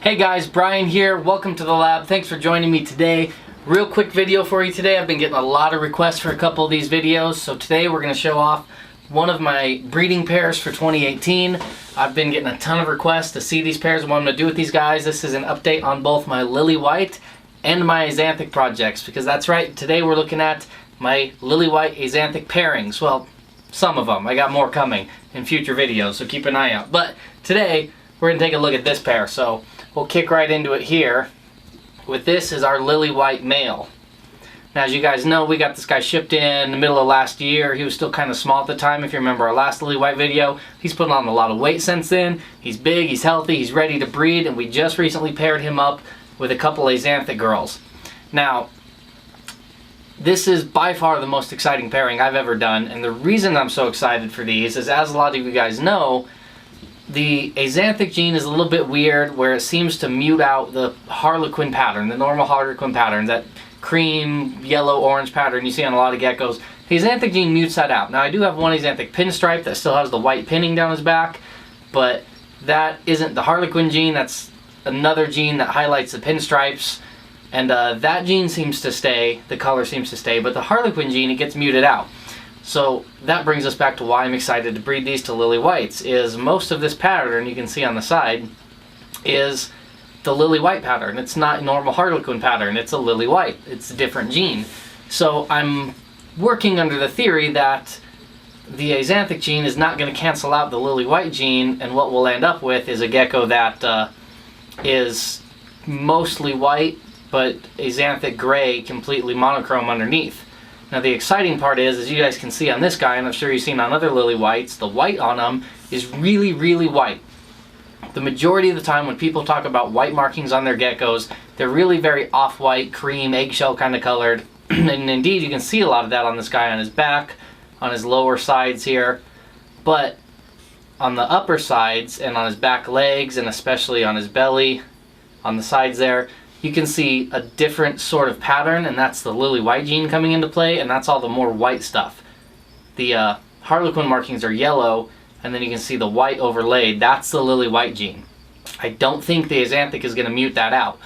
Hey guys, Brian here. Welcome to the lab. Thanks for joining me today. Real quick video for you today. I've been getting a lot of requests for a couple of these videos. So today we're going to show off one of my breeding pairs for 2018. I've been getting a ton of requests to see these pairs and what I'm going to do with these guys. This is an update on both my Lilly White and my Axanthic projects. Because that's right, today we're looking at my Lilly White Axanthic pairings. Well, some of them. I got more coming in future videos, so keep an eye out. But today we're going to take a look at this pair. So we'll kick right into it here. With this is our Lilly White male. Now, as you guys know, we got this guy shipped in the middle of last year. He was still kind of small at the time. If you remember our last Lilly White video, he's put on a lot of weight since then. He's big, he's healthy, he's ready to breed, and we just recently paired him up with a couple Axanthic girls. Now, this is by far the most exciting pairing I've ever done, and the reason I'm so excited for these is, as a lot of you guys know, the Axanthic gene is a little bit weird where it seems to mute out the Harlequin pattern, the normal Harlequin pattern, that cream, yellow, orange pattern you see on a lot of geckos. The Axanthic gene mutes that out. Now, I do have one Axanthic pinstripe that still has the white pinning down his back, but that isn't the Harlequin gene. That's another gene that highlights the pinstripes, and that gene seems to stay, the color seems to stay, but the Harlequin gene, it gets muted out. So that brings us back to why I'm excited to breed these to Lilly Whites, is most of this pattern you can see on the side is the Lilly White pattern. It's not normal Harlequin pattern, it's a Lilly White. It's a different gene. So I'm working under the theory that the Axanthic gene is not going to cancel out the Lilly White gene, and what we'll end up with is a gecko that is mostly white, but Axanthic gray, completely monochrome underneath. Now the exciting part is, as you guys can see on this guy, and I'm sure you've seen on other Lilly Whites, the white on them is really, really white. The majority of the time when people talk about white markings on their geckos, they're really very off-white, cream, eggshell kind of colored. And indeed, you can see a lot of that on this guy on his back, on his lower sides here. But on the upper sides and on his back legs, and especially on his belly, on the sides there, you can see a different sort of pattern, and that's the Lilly White gene coming into play, and that's all the more white stuff. The Harlequin markings are yellow, and then you can see the white overlaid. That's the Lilly White gene. I don't think the Axanthic is going to mute that out.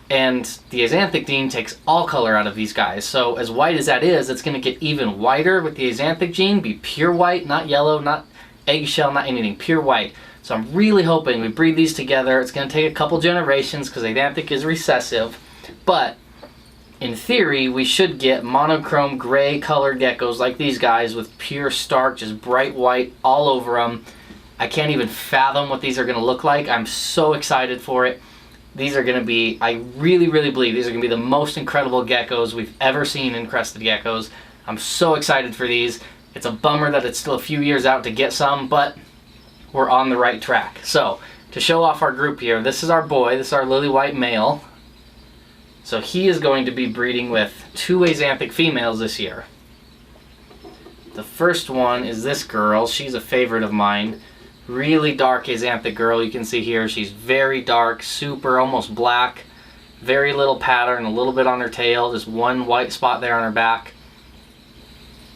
And the Axanthic gene takes all color out of these guys. So as white as that is, it's going to get even whiter with the Axanthic gene, be pure white, not yellow, not eggshell, not anything, pure white. So I'm really hoping we breed these together. It's going to take a couple generations because Axanthic is recessive. But in theory, we should get monochrome gray colored geckos like these guys with pure stark, just bright white all over them. I can't even fathom what these are going to look like. I'm so excited for it. These are going to be, I really, really believe these are going to be the most incredible geckos we've ever seen in crested geckos. I'm so excited for these. It's a bummer that it's still a few years out to get some, but we're on the right track. So, to show off our group here, this is our boy, this is our Lilly White male. So he is going to be breeding with two Axanthic females this year. The first one is this girl. She's a favorite of mine. Really dark Axanthic girl. You can see here she's very dark, super, almost black. Very little pattern, a little bit on her tail, just one white spot there on her back.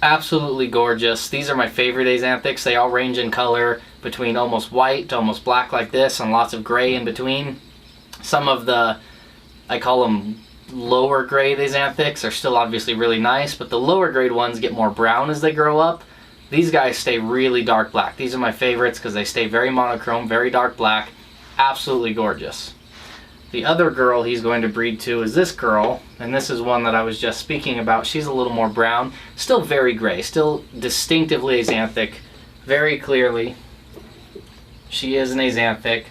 Absolutely gorgeous. These are my favorite Axanthics. They all range in color between almost white to almost black like this, and lots of gray in between. Some of the, I call them lower grade Axanthics, are still obviously really nice, but the lower grade ones get more brown as they grow up. These guys stay really dark black. These are my favorites because they stay very monochrome, very dark black. Absolutely gorgeous. The other girl he's going to breed to is this girl, and this is one that I was just speaking about. She's a little more brown, still very gray, still distinctively Axanthic, very clearly. She is an Axanthic,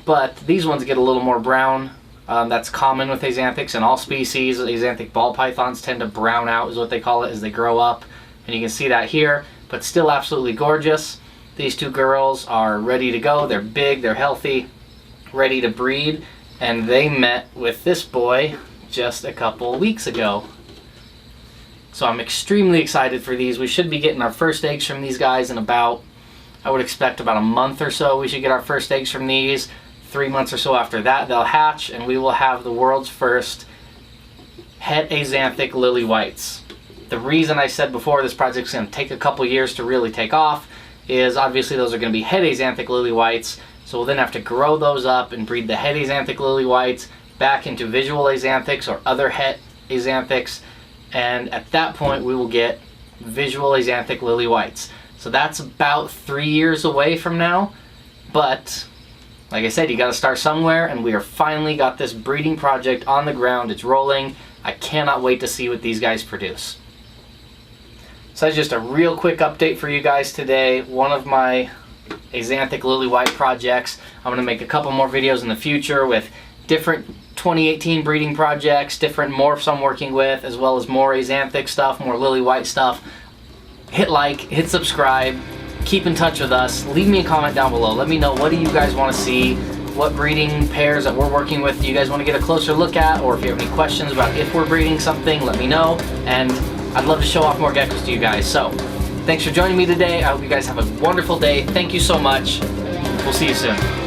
but these ones get a little more brown. That's common with Axanthics in all species. Axanthic ball pythons tend to brown out, is what they call it, as they grow up, and you can see that here, but still absolutely gorgeous. These two girls are ready to go. They're big, they're healthy, ready to breed. And they met with this boy just a couple weeks ago. So I'm extremely excited for these. We should be getting our first eggs from these guys in about, I would expect about a month or so. We should get our first eggs from these. 3 months or so after that, they'll hatch, and we will have the world's first het Axanthic Lilly Whites. The reason I said before this project's going to take a couple years to really take off is obviously those are going to be het Axanthic Lilly Whites. So we'll then have to grow those up and breed the het Axanthic Lilly Whites back into visual Axanthics or other het Axanthics, and at that point we will get visual Axanthic Lilly Whites. So that's about 3 years away from now, but like I said, you got to start somewhere, and we are finally got this breeding project on the ground. It's rolling. I cannot wait to see what these guys produce. So that's just a real quick update for you guys today. One of my Axanthic Lilly White projects. I'm going to make a couple more videos in the future with different 2018 breeding projects, different morphs I'm working with, as well as more Axanthic stuff, more Lilly White stuff. Hit like, hit subscribe, keep in touch with us, leave me a comment down below. Let me know, what do you guys want to see? What breeding pairs that we're working with do you guys want to get a closer look at? Or if you have any questions about if we're breeding something, let me know. And I'd love to show off more geckos to you guys. So, thanks for joining me today. I hope you guys have a wonderful day. Thank you so much. We'll see you soon.